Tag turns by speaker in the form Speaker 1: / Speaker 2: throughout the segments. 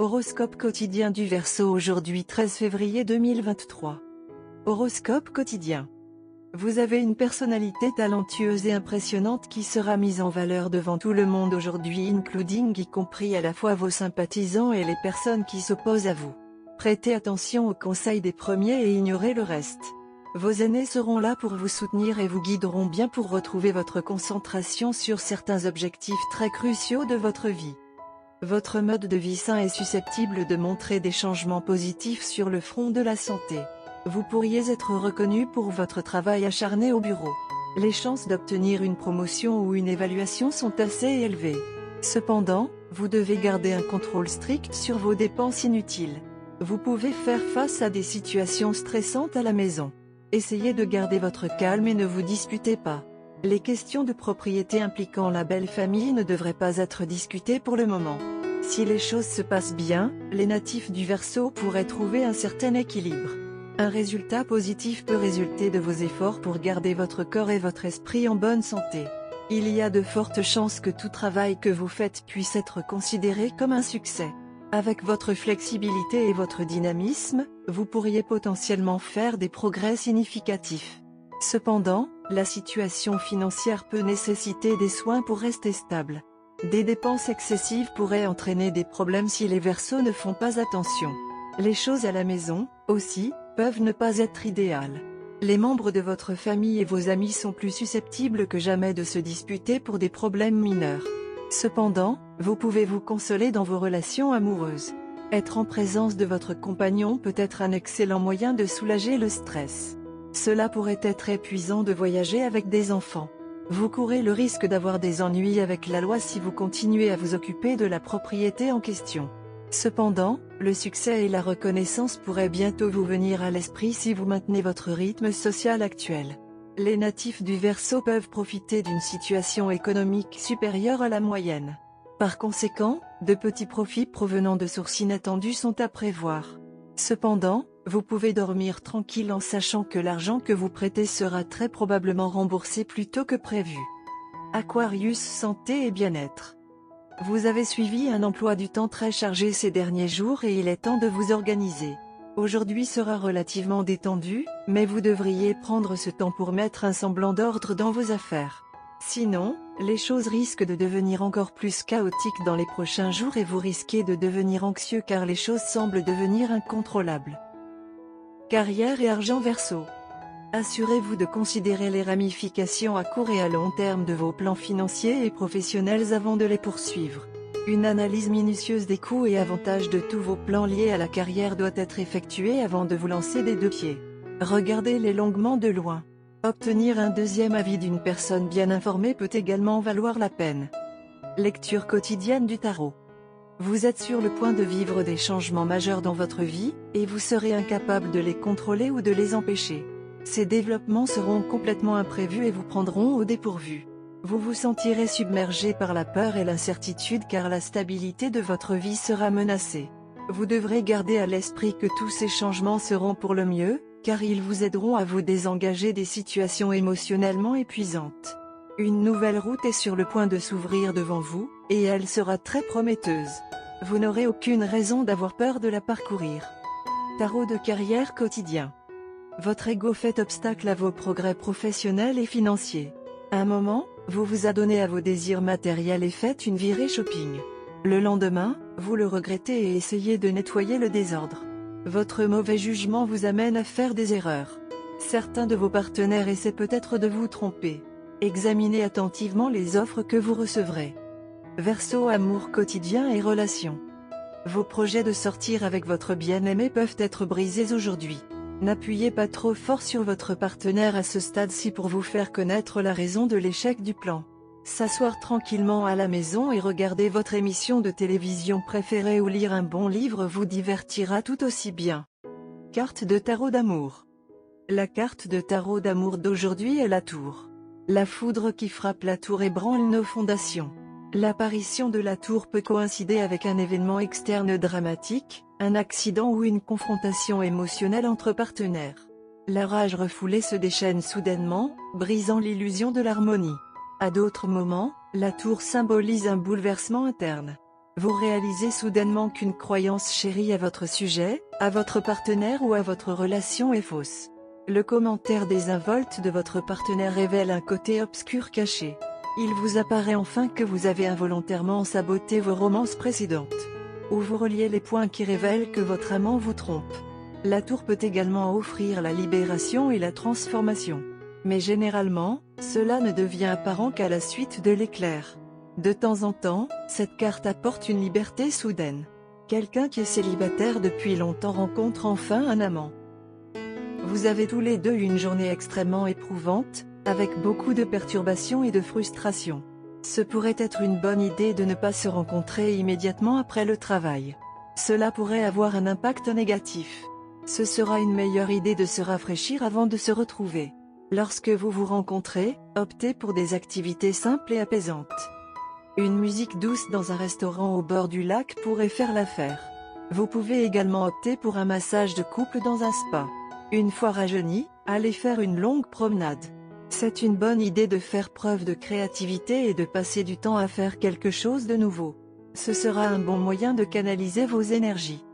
Speaker 1: Horoscope quotidien du Verseau aujourd'hui 13 février 2023. Horoscope quotidien. Vous avez une personnalité talentueuse et impressionnante qui sera mise en valeur devant tout le monde aujourd'hui, y compris à la fois vos sympathisants et les personnes qui s'opposent à vous. Prêtez attention aux conseils des premiers et ignorez le reste. Vos aînés seront là pour vous soutenir et vous guideront bien pour retrouver votre concentration sur certains objectifs très cruciaux de votre vie. Votre mode de vie sain est susceptible de montrer des changements positifs sur le front de la santé. Vous pourriez être reconnu pour votre travail acharné au bureau. Les chances d'obtenir une promotion ou une évaluation sont assez élevées. Cependant, vous devez garder un contrôle strict sur vos dépenses inutiles. Vous pouvez faire face à des situations stressantes à la maison. Essayez de garder votre calme et ne vous disputez pas. Les questions de propriété impliquant la belle famille ne devraient pas être discutées pour le moment. Si les choses se passent bien, les natifs du Verseau pourraient trouver un certain équilibre. Un résultat positif peut résulter de vos efforts pour garder votre corps et votre esprit en bonne santé. Il y a de fortes chances que tout travail que vous faites puisse être considéré comme un succès. Avec votre flexibilité et votre dynamisme, vous pourriez potentiellement faire des progrès significatifs. Cependant, la situation financière peut nécessiter des soins pour rester stable. Des dépenses excessives pourraient entraîner des problèmes si les Verseaux ne font pas attention. Les choses à la maison, aussi, peuvent ne pas être idéales. Les membres de votre famille et vos amis sont plus susceptibles que jamais de se disputer pour des problèmes mineurs. Cependant, vous pouvez vous consoler dans vos relations amoureuses. Être en présence de votre compagnon peut être un excellent moyen de soulager le stress. Cela pourrait être épuisant de voyager avec des enfants. Vous courez le risque d'avoir des ennuis avec la loi si vous continuez à vous occuper de la propriété en question. Cependant, le succès et la reconnaissance pourraient bientôt vous venir à l'esprit si vous maintenez votre rythme social actuel. Les natifs du Verseau peuvent profiter d'une situation économique supérieure à la moyenne. Par conséquent, de petits profits provenant de sources inattendues sont à prévoir. Cependant, vous pouvez dormir tranquille en sachant que l'argent que vous prêtez sera très probablement remboursé plus tôt que prévu. Aquarius, santé et bien-être. Vous avez suivi un emploi du temps très chargé ces derniers jours et il est temps de vous organiser. Aujourd'hui sera relativement détendu, mais vous devriez prendre ce temps pour mettre un semblant d'ordre dans vos affaires. Sinon, les choses risquent de devenir encore plus chaotiques dans les prochains jours et vous risquez de devenir anxieux car les choses semblent devenir incontrôlables. Carrière et argent Verseau. Assurez-vous de considérer les ramifications à court et à long terme de vos plans financiers et professionnels avant de les poursuivre. Une analyse minutieuse des coûts et avantages de tous vos plans liés à la carrière doit être effectuée avant de vous lancer des deux pieds. Regardez-les longuement de loin. Obtenir un deuxième avis d'une personne bien informée peut également valoir la peine. Lecture quotidienne du tarot. Vous êtes sur le point de vivre des changements majeurs dans votre vie, et vous serez incapable de les contrôler ou de les empêcher. Ces développements seront complètement imprévus et vous prendront au dépourvu. Vous vous sentirez submergé par la peur et l'incertitude car la stabilité de votre vie sera menacée. Vous devrez garder à l'esprit que tous ces changements seront pour le mieux, car ils vous aideront à vous désengager des situations émotionnellement épuisantes. Une nouvelle route est sur le point de s'ouvrir devant vous, et elle sera très prometteuse. Vous n'aurez aucune raison d'avoir peur de la parcourir. Tarot de carrière quotidien. Votre ego fait obstacle à vos progrès professionnels et financiers. Un moment, vous vous adonnez à vos désirs matériels et faites une virée shopping. Le lendemain, vous le regrettez et essayez de nettoyer le désordre. Votre mauvais jugement vous amène à faire des erreurs. Certains de vos partenaires essaient peut-être de vous tromper. Examinez attentivement les offres que vous recevrez. Verseau, amour quotidien et relations. Vos projets de sortir avec votre bien-aimé peuvent être brisés aujourd'hui. N'appuyez pas trop fort sur votre partenaire à ce stade-ci pour vous faire connaître la raison de l'échec du plan. S'asseoir tranquillement à la maison et regarder votre émission de télévision préférée ou lire un bon livre vous divertira tout aussi bien. Carte de tarot d'amour. La carte de tarot d'amour d'aujourd'hui est la tour. La foudre qui frappe la tour ébranle nos fondations. L'apparition de la tour peut coïncider avec un événement externe dramatique, un accident ou une confrontation émotionnelle entre partenaires. La rage refoulée se déchaîne soudainement, brisant l'illusion de l'harmonie. À d'autres moments, la tour symbolise un bouleversement interne. Vous réalisez soudainement qu'une croyance chérie à votre sujet, à votre partenaire ou à votre relation est fausse. Le commentaire désinvolte de votre partenaire révèle un côté obscur caché. Il vous apparaît enfin que vous avez involontairement saboté vos romances précédentes. Ou vous reliez les points qui révèlent que votre amant vous trompe. La tour peut également offrir la libération et la transformation. Mais généralement, cela ne devient apparent qu'à la suite de l'éclair. De temps en temps, cette carte apporte une liberté soudaine. Quelqu'un qui est célibataire depuis longtemps rencontre enfin un amant. Vous avez tous les deux une journée extrêmement éprouvante, avec beaucoup de perturbations et de frustrations. Ce pourrait être une bonne idée de ne pas se rencontrer immédiatement après le travail. Cela pourrait avoir un impact négatif. Ce sera une meilleure idée de se rafraîchir avant de se retrouver. Lorsque vous vous rencontrez, optez pour des activités simples et apaisantes. Une musique douce dans un restaurant au bord du lac pourrait faire l'affaire. Vous pouvez également opter pour un massage de couple dans un spa. Une fois rajeuni, allez faire une longue promenade. C'est une bonne idée de faire preuve de créativité et de passer du temps à faire quelque chose de nouveau. Ce sera un bon moyen de canaliser vos énergies.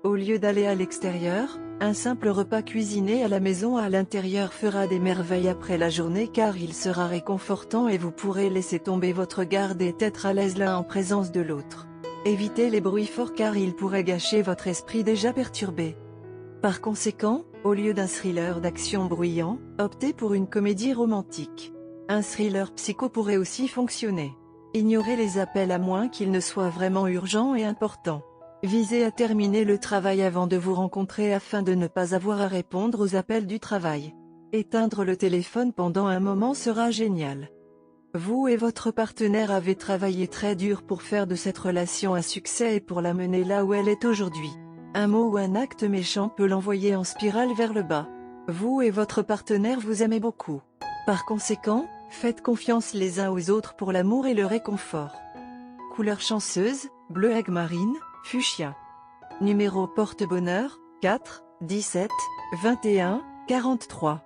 Speaker 1: Au lieu d'aller à l'extérieur, un simple repas cuisiné à la maison à l'intérieur fera des merveilles après la journée car il sera réconfortant et vous pourrez laisser tomber votre garde et être à l'aise l'un en présence de l'autre. Évitez les bruits forts car ils pourraient gâcher votre esprit déjà perturbé. Par conséquent, au lieu d'un thriller d'action bruyant, optez pour une comédie romantique. Un thriller psycho pourrait aussi fonctionner. Ignorez les appels à moins qu'ils ne soient vraiment urgents et importants. Visez à terminer le travail avant de vous rencontrer afin de ne pas avoir à répondre aux appels du travail. Éteindre le téléphone pendant un moment sera génial. Vous et votre partenaire avez travaillé très dur pour faire de cette relation un succès et pour la mener là où elle est aujourd'hui. Un mot ou un acte méchant peut l'envoyer en spirale vers le bas. Vous et votre partenaire vous aimez beaucoup. Par conséquent, faites confiance les uns aux autres pour l'amour et le réconfort. Couleur chanceuse, bleu aigue marine, fuchsia. Numéro porte-bonheur, 4, 17, 21, 43.